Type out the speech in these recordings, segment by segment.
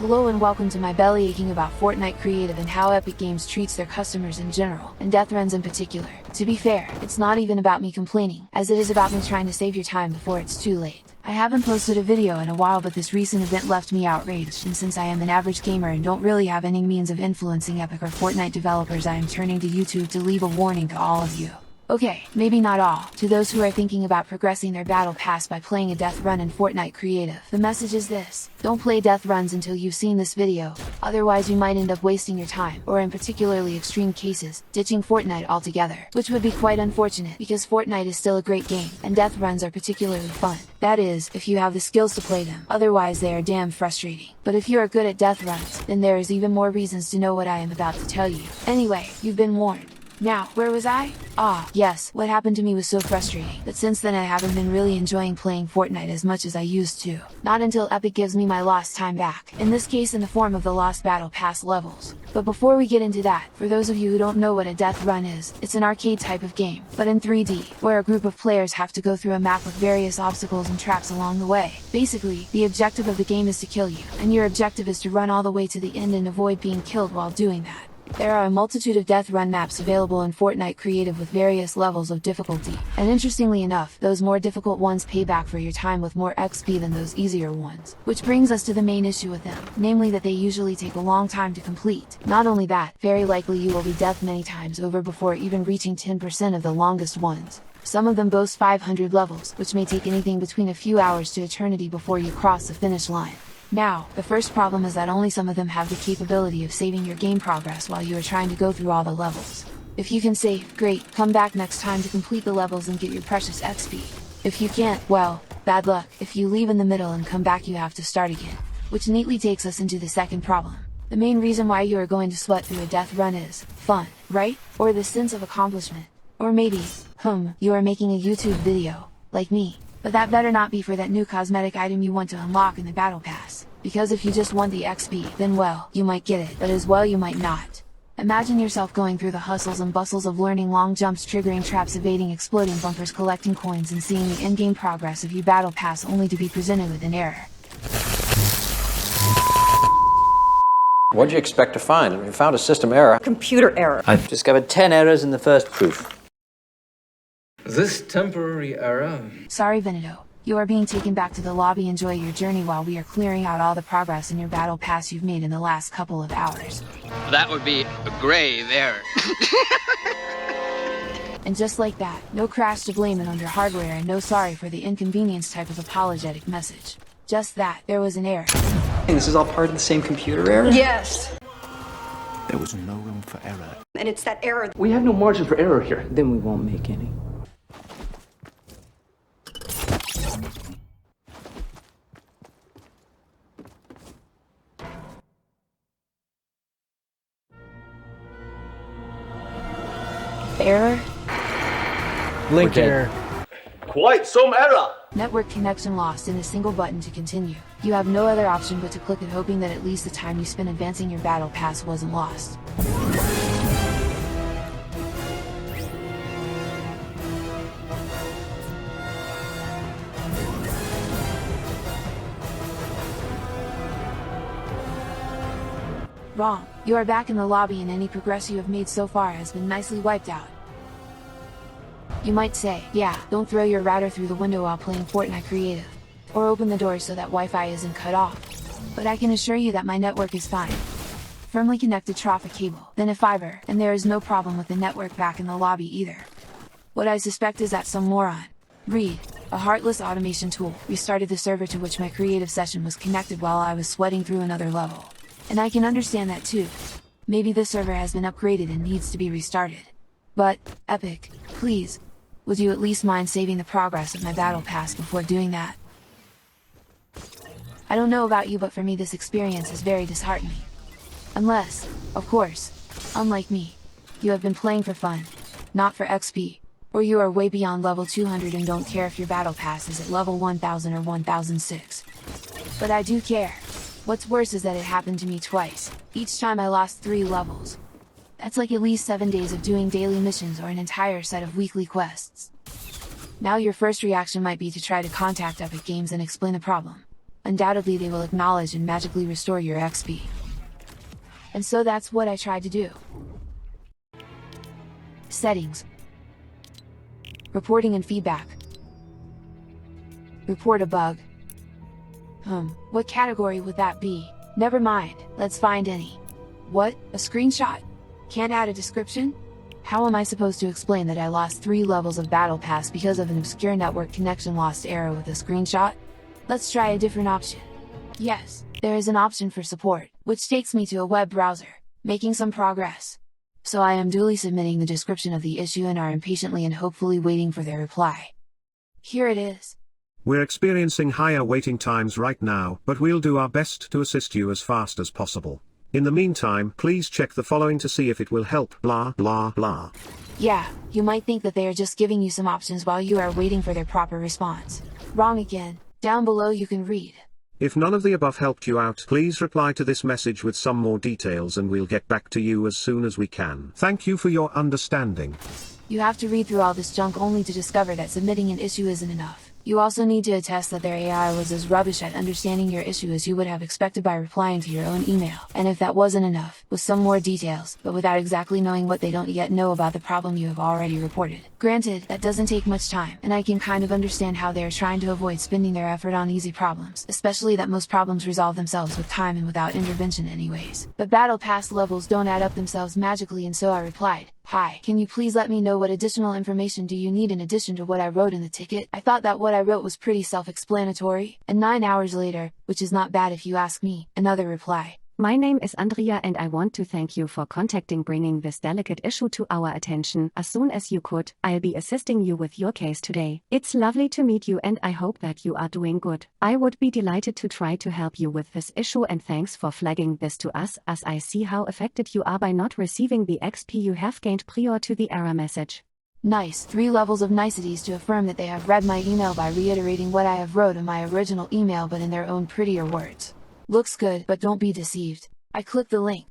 Hello and welcome to my belly aching about Fortnite Creative and how Epic Games treats their customers in general, and Deathruns in particular. To be fair, it's not even about me complaining, as it is about me trying to save your time before it's too late. I haven't posted a video in a while, but this recent event left me outraged, and since I am an average gamer and don't really have any means of influencing Epic or Fortnite developers, I am turning to YouTube to leave a warning to all of you. Okay, maybe not all. To those who are thinking about progressing their battle pass by playing a death run in Fortnite Creative, the message is this: don't play death runs until you've seen this video, otherwise you might end up wasting your time, or in particularly extreme cases, ditching Fortnite altogether, which would be quite unfortunate because Fortnite is still a great game, and death runs are particularly fun. That is, if you have the skills to play them, otherwise they are damn frustrating. But if you are good at death runs, then there is even more reasons to know what I am about to tell you. Anyway, you've been warned. Now, where was I? Yes, what happened to me was so frustrating that since then I haven't been really enjoying playing Fortnite as much as I used to. Not until Epic gives me my lost time back, in this case in the form of the lost battle pass levels. But before we get into that, for those of you who don't know what a death run is, it's an arcade type of game, but in 3D, where a group of players have to go through a map with various obstacles and traps along the way. Basically, the objective of the game is to kill you, and your objective is to run all the way to the end and avoid being killed while doing that. There are a multitude of death run maps available in Fortnite Creative with various levels of difficulty, and interestingly enough, those more difficult ones pay back for your time with more XP than those easier ones. Which brings us to the main issue with them, namely that they usually take a long time to complete. Not only that, very likely you will be dead many times over before even reaching 10% of the longest ones. Some of them boast 500 levels, which may take anything between a few hours to eternity before you cross the finish line. Now, the first problem is that only some of them have the capability of saving your game progress while you are trying to go through all the levels. If you can save, great, come back next time to complete the levels and get your precious XP. If you can't, well, bad luck. If you leave in the middle and come back, you have to start again. Which neatly takes us into the second problem. The main reason why you are going to sweat through a death run is fun, right? Or the sense of accomplishment. Or maybe, you are making a YouTube video, like me. But that better not be for that new cosmetic item you want to unlock in the battle pass. Because if you just want the XP, then well, you might get it, but as well you might not. Imagine yourself going through the hustles and bustles of learning long jumps, triggering traps, evading exploding bumpers, collecting coins, and seeing the in-game progress of your battle pass only to be presented with an error. What'd you expect to find? You found a system error. Computer error. I've discovered 10 errors in the first proof. This temporary error. Sorry, Benito. You are being taken back to the lobby. Enjoy your journey while we are clearing out all the progress in your battle pass you've made in the last couple of hours. That would be a grave error. And just like that, no crash to blame it on your hardware and no sorry for the inconvenience type of apologetic message. Just that, there was an error. And this is all part of the same computer error? Yes. There was no room for error. And it's that error. We have no margin for error here. Then we won't make any. Error? Link error. Quite some error! Network connection lost and a single button to continue. You have no other option but to click it, hoping that at least the time you spent advancing your battle pass wasn't lost. Wrong. You are back in the lobby and any progress you have made so far has been nicely wiped out. You might say, yeah, don't throw your router through the window while playing Fortnite Creative. Or open the door so that Wi-Fi isn't cut off. But I can assure you that my network is fine. Firmly connected to a cable, then a fiber, and there is no problem with the network back in the lobby either. What I suspect is that some moron, Reed, a heartless automation tool, restarted the server to which my creative session was connected while I was sweating through another level. And I can understand that too. Maybe the server has been upgraded and needs to be restarted. But, Epic, please, would you at least mind saving the progress of my battle pass before doing that? I don't know about you, but for me this experience is very disheartening. Unless, of course, unlike me, you have been playing for fun, not for XP, or you are way beyond level 200 and don't care if your battle pass is at level 1000 or 1006. But I do care. What's worse is that it happened to me twice. Each time I lost 3 levels. That's like at least 7 days of doing daily missions or an entire set of weekly quests. Now your first reaction might be to try to contact Epic Games and explain the problem. undoubtedly they will acknowledge and magically restore your XP. And so that's what I tried to do. Settings. Reporting and feedback. Report a bug. What category would that be? Never mind, let's find any. What? A screenshot? Can't add a description? How am I supposed to explain that I lost 3 levels of Battle Pass because of an obscure network connection lost error with a screenshot? Let's try a different option. Yes, there is an option for support, which takes me to a web browser, making some progress. So I am duly submitting the description of the issue and are impatiently and hopefully waiting for their reply. Here it is. We're experiencing higher waiting times right now, but we'll do our best to assist you as fast as possible. In the meantime, please check the following to see if it will help, blah blah blah. Yeah, you might think that they are just giving you some options while you are waiting for their proper response. Wrong again. Down below you can read. If none of the above helped you out, please reply to this message with some more details and we'll get back to you as soon as we can. Thank you for your understanding. You have to read through all this junk only to discover that submitting an issue isn't enough. You also need to attest that their AI was as rubbish at understanding your issue as you would have expected by replying to your own email. And if that wasn't enough, with some more details, but without exactly knowing what they don't yet know about the problem you have already reported. Granted, that doesn't take much time, and I can kind of understand how they are trying to avoid spending their effort on easy problems, especially that most problems resolve themselves with time and without intervention anyways. But Battle Pass levels don't add up themselves magically, and so I replied, "Hi, can you please let me know what additional information do you need in addition to what I wrote in the ticket? I thought that what I wrote was pretty self-explanatory." And 9 hours later, which is not bad if you ask me, another reply. My name is Andrea and I want to thank you for bringing this delicate issue to our attention as soon as you could. I'll be assisting you with your case today. It's lovely to meet you and I hope that you are doing good. I would be delighted to try to help you with this issue and thanks for flagging this to us, as I see how affected you are by not receiving the XP you have gained prior to the error message. Nice. 3 levels of niceties to affirm that they have read my email by reiterating what I have wrote in my original email but in their own prettier words. Looks good, but don't be deceived. I clicked the link.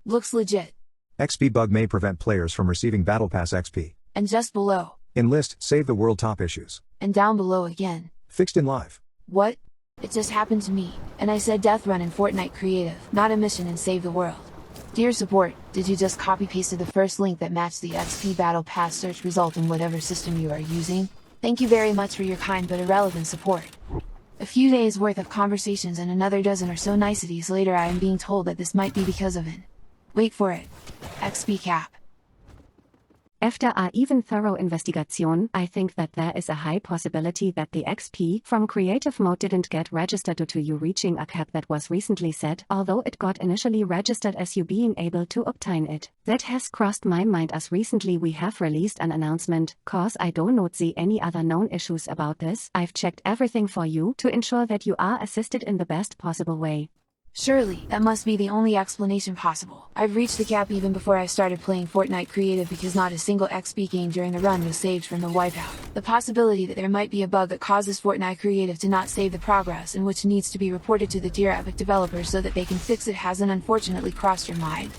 Looks legit. XP bug may prevent players from receiving Battle Pass XP. And just below. Enlist, save the world top issues. And down below again. Fixed in live. What? It just happened to me. And I said Deathrun in Fortnite Creative, not a mission and save the world. Dear support, did you just copy-pasted the first link that matched the XP Battle Pass search result in whatever system you are using? Thank you very much for your kind but irrelevant support. A few days worth of conversations and another dozen or so niceties later I am being told that this might be because of an, wait for it, XP cap. After our even thorough investigation, I think that there is a high possibility that the XP from creative mode didn't get registered due to you reaching a cap that was recently set, although it got initially registered as you being able to obtain it. That has crossed my mind as recently we have released an announcement, cause I do not see any other known issues about this. I've checked everything for you to ensure that you are assisted in the best possible way. Surely, that must be the only explanation possible. I've reached the cap even before I started playing Fortnite Creative because not a single XP gained during the run was saved from the wipeout. The possibility that there might be a bug that causes Fortnite Creative to not save the progress and which needs to be reported to the dear Epic developers so that they can fix it hasn't unfortunately crossed your mind.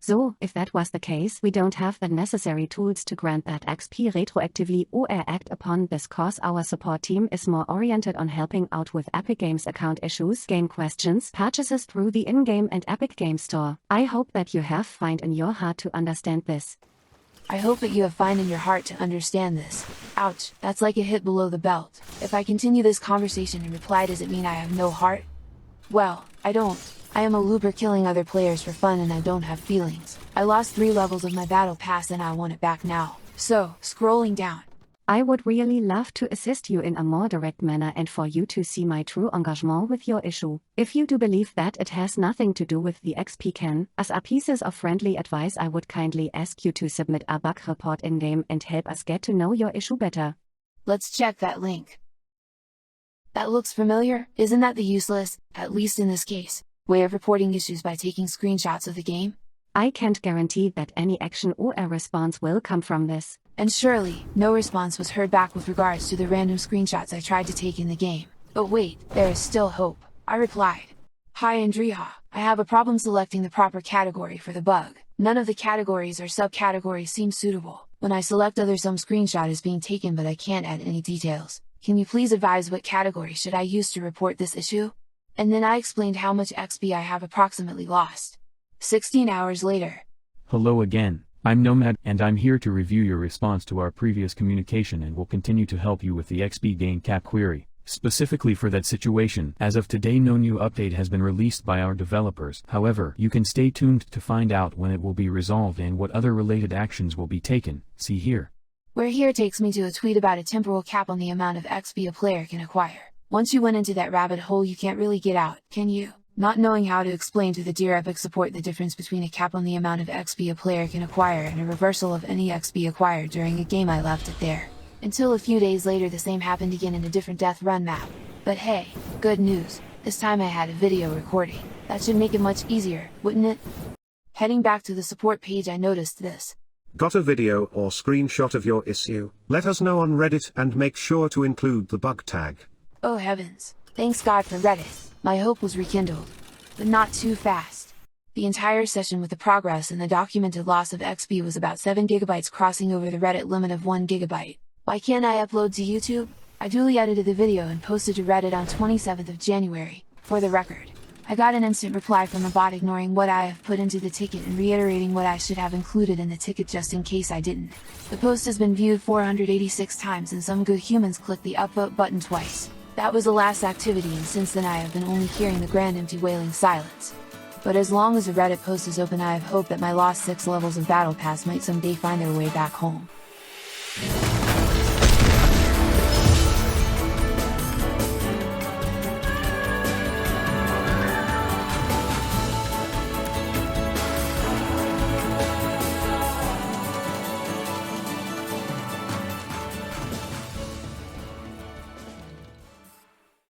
So, if that was the case, we don't have the necessary tools to grant that XP retroactively or act upon this, cause our support team is more oriented on helping out with Epic Games account issues, game questions, purchases through the in-game and Epic Games Store. I hope that you have find in your heart to understand this. I hope that you have find in your heart to understand this. Ouch, that's like a hit below the belt. If I continue this conversation and reply, does it mean I have no heart? Well, I don't. I am a looper killing other players for fun and I don't have feelings. I lost 3 levels of my battle pass and I want it back now. So, scrolling down. I would really love to assist you in a more direct manner and for you to see my true engagement with your issue. If you do believe that it has nothing to do with the XP can, as a pieces of friendly advice I would kindly ask you to submit a bug report in-game and help us get to know your issue better. Let's check that link. That looks familiar, isn't that the useless, at least in this case, way of reporting issues by taking screenshots of the game? I can't guarantee that any action or a response will come from this. And surely, no response was heard back with regards to the random screenshots I tried to take in the game. But wait, there is still hope. I replied, "Hi Andrea, I have a problem selecting the proper category for the bug. None of the categories or subcategories seem suitable. When I select other, some screenshot is being taken but I can't add any details. Can you please advise what category should I use to report this issue? And then I explained how much XP I have approximately lost. 16 hours later. Hello again, I'm Nomad and I'm here to review your response to our previous communication and will continue to help you with the XP gain cap query. Specifically for that situation, as of today no new update has been released by our developers. However, you can stay tuned to find out when it will be resolved and what other related actions will be taken. See here. Where here takes me to a tweet about a temporal cap on the amount of XP a player can acquire. Once you went into that rabbit hole you can't really get out, can you? Not knowing how to explain to the dear Epic support the difference between a cap on the amount of XP a player can acquire and a reversal of any XP acquired during a game, I left it there. Until a few days later the same happened again in a different Deathrun map. But hey, good news, this time I had a video recording. That should make it much easier, wouldn't it? Heading back to the support page I noticed this. Got a video or screenshot of your issue? Let us know on Reddit and make sure to include the bug tag. Oh heavens, thanks God for Reddit, my hope was rekindled. But not too fast. The entire session with the progress and the documented loss of XP was about 7 GB, crossing over the Reddit limit of 1 GB. Why can't I upload to YouTube? I duly edited the video and posted to Reddit on 27th of January, for the record. I got an instant reply from a bot ignoring what I have put into the ticket and reiterating what I should have included in the ticket just in case I didn't. The post has been viewed 486 times and some good humans clicked the upvote button twice. That was the last activity and since then I have been only hearing the grand empty wailing silence. But as long as the Reddit post is open I have hope that my lost 6 levels of Battle Pass might someday find their way back home.